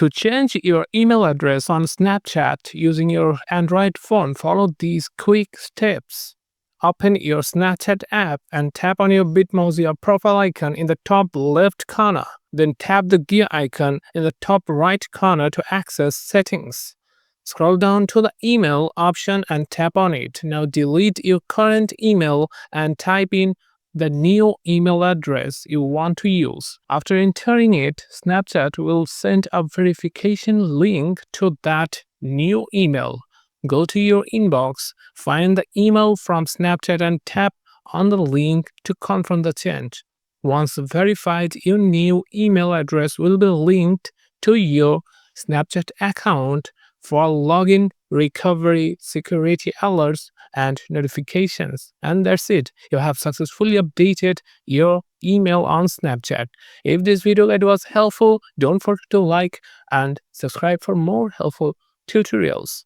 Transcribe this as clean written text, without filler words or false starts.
To change your email address on Snapchat using your Android phone, follow these quick steps. Open your Snapchat app and tap on your Bitmoji or profile icon in the top left corner. Then tap the gear icon in the top right corner to access settings. Scroll down to the email option and tap on it. Now delete your current email and type in the new email address you want to use. After entering it, Snapchat will send a verification link to that new email. Go to your inbox, find the email from Snapchat and tap on the link to confirm the change. Once verified, your new email address will be linked to your Snapchat account for login, recovery, security alerts, and notifications. And that's it. You have successfully updated your email on Snapchat. If this video guide was helpful, don't forget to like and subscribe for more helpful tutorials.